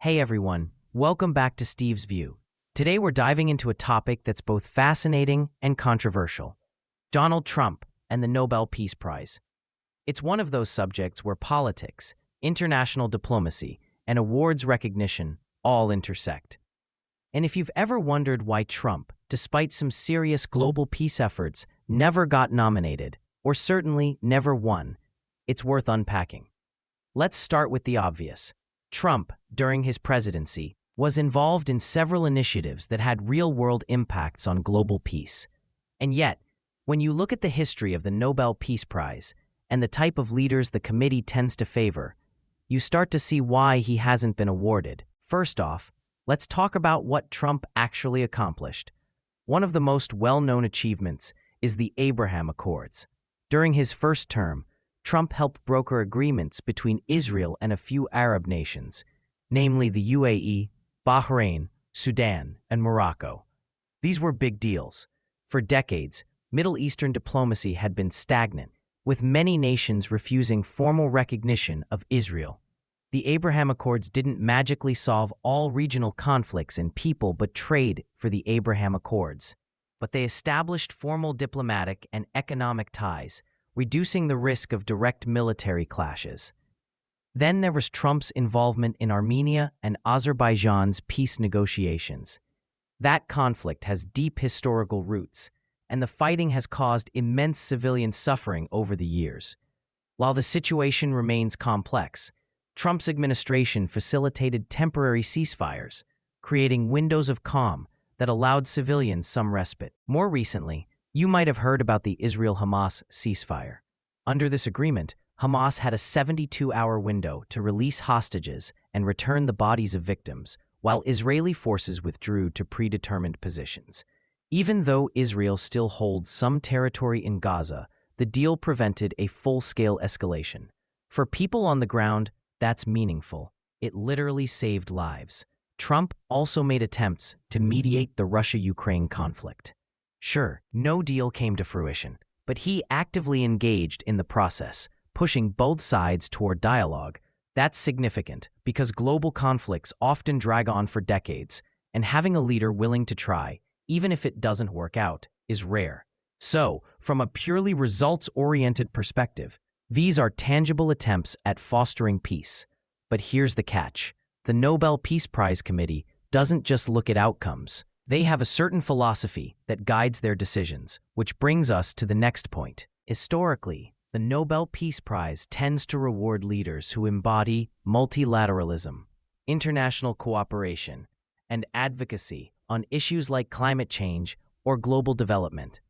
Hey everyone, welcome back to Steve's View. Today we're diving into a topic that's both fascinating and controversial: Donald Trump and the Nobel Peace Prize. It's one of those subjects where politics, international diplomacy, and awards recognition all intersect. And if you've ever wondered why Trump, despite some serious global peace efforts, never got nominated, or certainly never won, it's worth unpacking. Let's start with the obvious. Trump, during his presidency, was involved in several initiatives that had real-world impacts on global peace. And yet, when you look at the history of the Nobel Peace Prize and the type of leaders the committee tends to favor, you start to see why he hasn't been awarded. First off, let's talk about what Trump actually accomplished. One of the most well-known achievements is the Abraham Accords. During his first term, Trump helped broker agreements between Israel and a few Arab nations, namely the UAE, Bahrain, Sudan, and Morocco. These were big deals. For decades, Middle Eastern diplomacy had been stagnant, with many nations refusing formal recognition of Israel. The Abraham Accords didn't magically solve all regional conflicts in people but trade for the Abraham Accords. But they established formal diplomatic and economic ties, reducing the risk of direct military clashes. Then there was Trump's involvement in Armenia and Azerbaijan's peace negotiations. That conflict has deep historical roots, and the fighting has caused immense civilian suffering over the years. While the situation remains complex, Trump's administration facilitated temporary ceasefires, creating windows of calm that allowed civilians some respite. More recently, you might have heard about the Israel-Hamas ceasefire. Under this agreement, Hamas had a 72-hour window to release hostages and return the bodies of victims, while Israeli forces withdrew to predetermined positions. Even though Israel still holds some territory in Gaza, the deal prevented a full-scale escalation. For people on the ground, that's meaningful. It literally saved lives. Trump also made attempts to mediate the Russia-Ukraine conflict. Sure, no deal came to fruition, but he actively engaged in the process, pushing both sides toward dialogue. That's significant because global conflicts often drag on for decades, and having a leader willing to try, even if it doesn't work out, is rare. So, from a purely results-oriented perspective, these are tangible attempts at fostering peace. But here's the catch. The Nobel Peace Prize Committee doesn't just look at outcomes. They have a certain philosophy that guides their decisions, which brings us to the next point. Historically, the Nobel Peace Prize tends to reward leaders who embody multilateralism, international cooperation, and advocacy on issues like climate change or global development.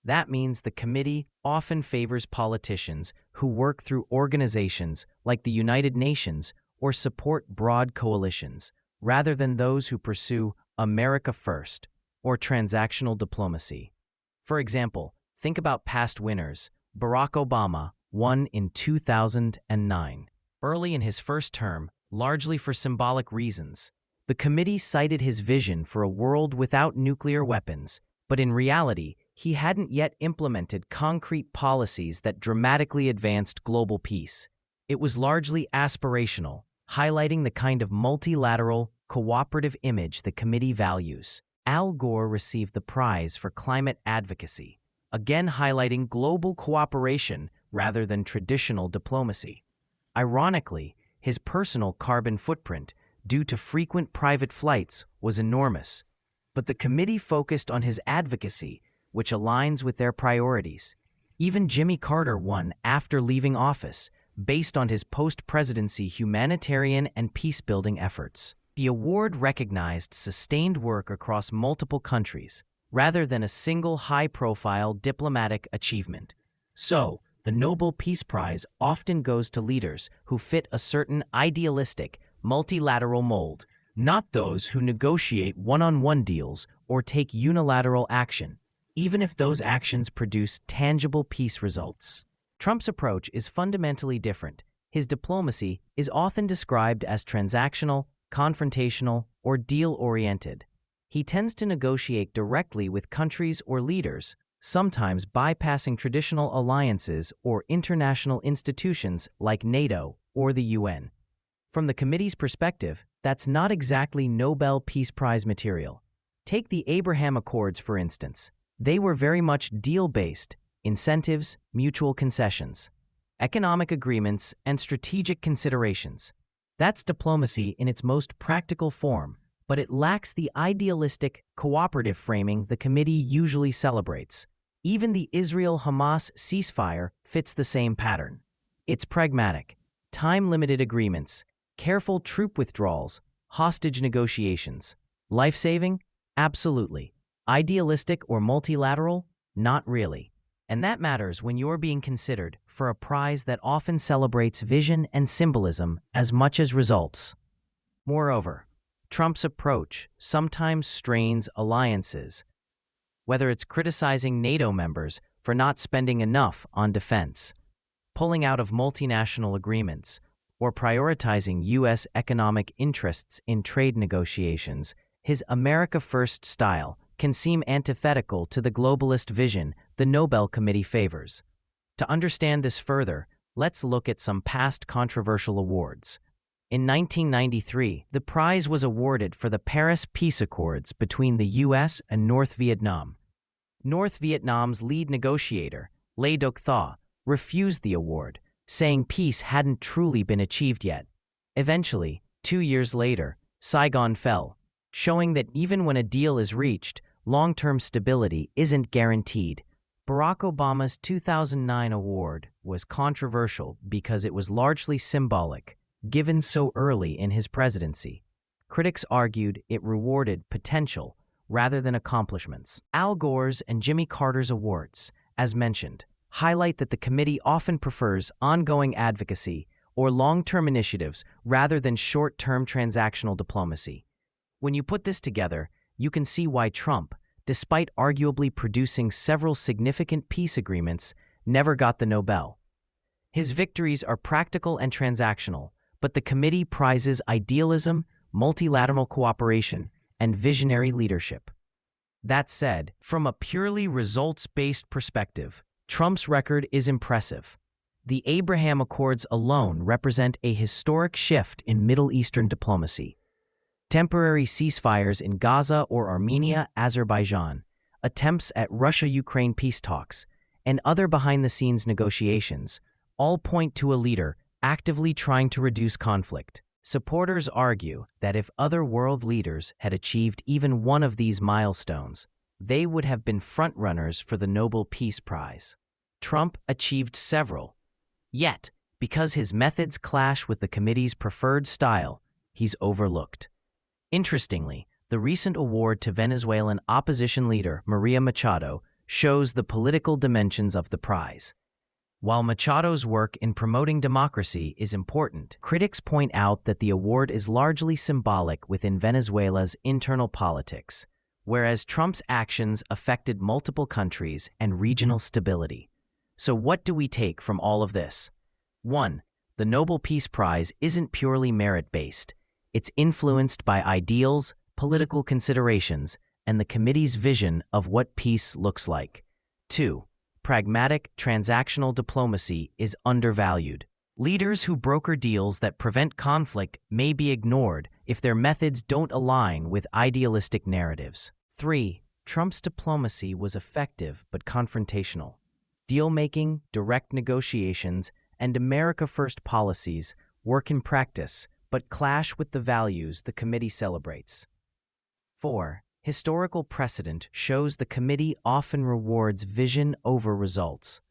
That means the committee often favors politicians who work through organizations like the United Nations or support broad coalitions, rather than those who pursue America First or transactional diplomacy. For example, think about past winners. Barack Obama won in 2009. Early in his first term, largely for symbolic reasons, the committee cited his vision for a world without nuclear weapons, but in reality, he hadn't yet implemented concrete policies that dramatically advanced global peace. It was largely aspirational, highlighting the kind of multilateral, cooperative image the committee values. Al Gore received the prize for climate advocacy, again highlighting global cooperation rather than traditional diplomacy. Ironically, his personal carbon footprint, due to frequent private flights, was enormous. But the committee focused on his advocacy, which aligns with their priorities. Even Jimmy Carter won after leaving office, based on his post-presidency humanitarian and peace-building efforts. The award recognized sustained work across multiple countries, rather than a single high-profile diplomatic achievement. So, the Nobel Peace Prize often goes to leaders who fit a certain idealistic, multilateral mold, not those who negotiate one-on-one deals or take unilateral action, even if those actions produce tangible peace results. Trump's approach is fundamentally different. His diplomacy is often described as transactional, confrontational, or deal-oriented. He tends to negotiate directly with countries or leaders, sometimes bypassing traditional alliances or international institutions like NATO or the UN. From the committee's perspective, that's not exactly Nobel Peace Prize material. Take the Abraham Accords, for instance. They were very much deal-based, incentives, mutual concessions, economic agreements, and strategic considerations. That's diplomacy in its most practical form, but it lacks the idealistic, cooperative framing the committee usually celebrates. Even the Israel-Hamas ceasefire fits the same pattern. It's pragmatic, time-limited agreements, careful troop withdrawals, hostage negotiations. Life-saving? Absolutely. Idealistic or multilateral? Not really. And that matters when you're being considered for a prize that often celebrates vision and symbolism as much as results. Moreover, Trump's approach sometimes strains alliances, whether it's criticizing NATO members for not spending enough on defense, pulling out of multinational agreements, or prioritizing U.S. economic interests in trade negotiations. His America First style can seem antithetical to the globalist vision the Nobel Committee favors. To understand this further, let's look at some past controversial awards. In 1993, the prize was awarded for the Paris Peace Accords between the U.S. and North Vietnam. North Vietnam's lead negotiator, Le Duc Tho, refused the award, saying peace hadn't truly been achieved yet. Eventually, 2 years later, Saigon fell, showing that even when a deal is reached, long-term stability isn't guaranteed. Barack Obama's 2009 award was controversial because it was largely symbolic, given so early in his presidency. Critics argued it rewarded potential rather than accomplishments. Al Gore's and Jimmy Carter's awards, as mentioned, highlight that the committee often prefers ongoing advocacy or long-term initiatives rather than short-term transactional diplomacy. When you put this together, you can see why Trump, despite arguably producing several significant peace agreements, never got the Nobel. His victories are practical and transactional, but the committee prizes idealism, multilateral cooperation, and visionary leadership. That said, from a purely results-based perspective, Trump's record is impressive. The Abraham Accords alone represent a historic shift in Middle Eastern diplomacy. Temporary ceasefires in Gaza or Armenia, Azerbaijan, attempts at Russia-Ukraine peace talks, and other behind-the-scenes negotiations all point to a leader actively trying to reduce conflict. Supporters argue that if other world leaders had achieved even one of these milestones, they would have been frontrunners for the Nobel Peace Prize. Trump achieved several. Yet, because his methods clash with the committee's preferred style, he's overlooked. Interestingly, the recent award to Venezuelan opposition leader Maria Machado shows the political dimensions of the prize. While Machado's work in promoting democracy is important, critics point out that the award is largely symbolic within Venezuela's internal politics, whereas Trump's actions affected multiple countries and regional stability. So what do we take from all of this? 1. The Nobel Peace Prize isn't purely merit-based. It's influenced by ideals, political considerations, and the committee's vision of what peace looks like. 2. Pragmatic, transactional diplomacy is undervalued. Leaders who broker deals that prevent conflict may be ignored if their methods don't align with idealistic narratives. 3. Trump's diplomacy was effective but confrontational. Deal-making, direct negotiations, and America First policies work in practice but clash with the values the committee celebrates. 4. Historical precedent shows the committee often rewards vision over results.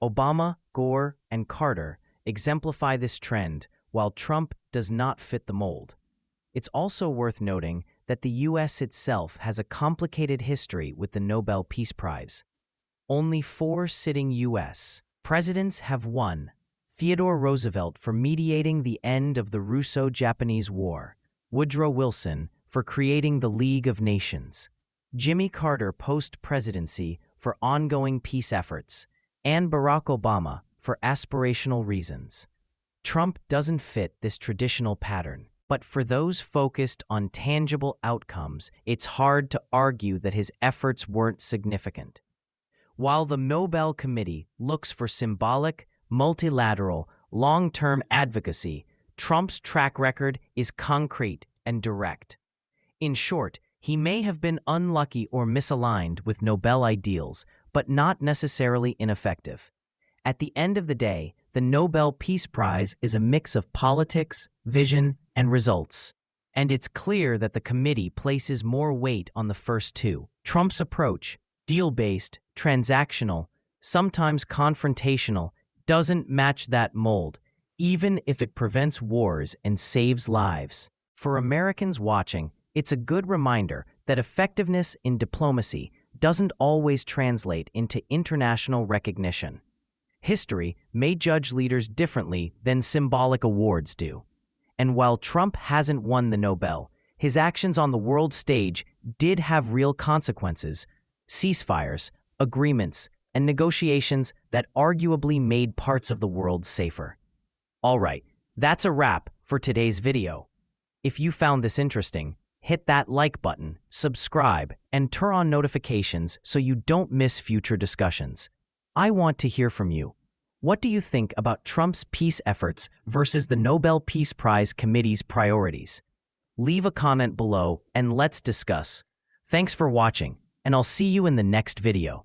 Obama, Gore, and Carter exemplify this trend, while Trump does not fit the mold. It's also worth noting that the U.S. itself has a complicated history with the Nobel Peace Prize. Only 4 sitting U.S. presidents have won: Theodore Roosevelt for mediating the end of the Russo-Japanese War, Woodrow Wilson for creating the League of Nations, Jimmy Carter post-presidency for ongoing peace efforts, and Barack Obama for aspirational reasons. Trump doesn't fit this traditional pattern, but for those focused on tangible outcomes, it's hard to argue that his efforts weren't significant. While the Nobel Committee looks for symbolic, multilateral, long-term advocacy, Trump's track record is concrete and direct. In short, he may have been unlucky or misaligned with Nobel ideals, but not necessarily ineffective. At the end of the day, the Nobel Peace Prize is a mix of politics, vision, and results. And it's clear that the committee places more weight on the first two. Trump's approach, deal-based, transactional, sometimes confrontational, doesn't match that mold, even if it prevents wars and saves lives. For Americans watching, it's a good reminder that effectiveness in diplomacy doesn't always translate into international recognition. History may judge leaders differently than symbolic awards do. And while Trump hasn't won the Nobel, his actions on the world stage did have real consequences: ceasefires, agreements, and negotiations that arguably made parts of the world safer. All right, that's a wrap for today's video. If you found this interesting, hit that like button, subscribe, and turn on notifications so you don't miss future discussions. I want to hear from you. What do you think about Trump's peace efforts versus the Nobel Peace Prize Committee's priorities? Leave a comment below and let's discuss. Thanks for watching, and I'll see you in the next video.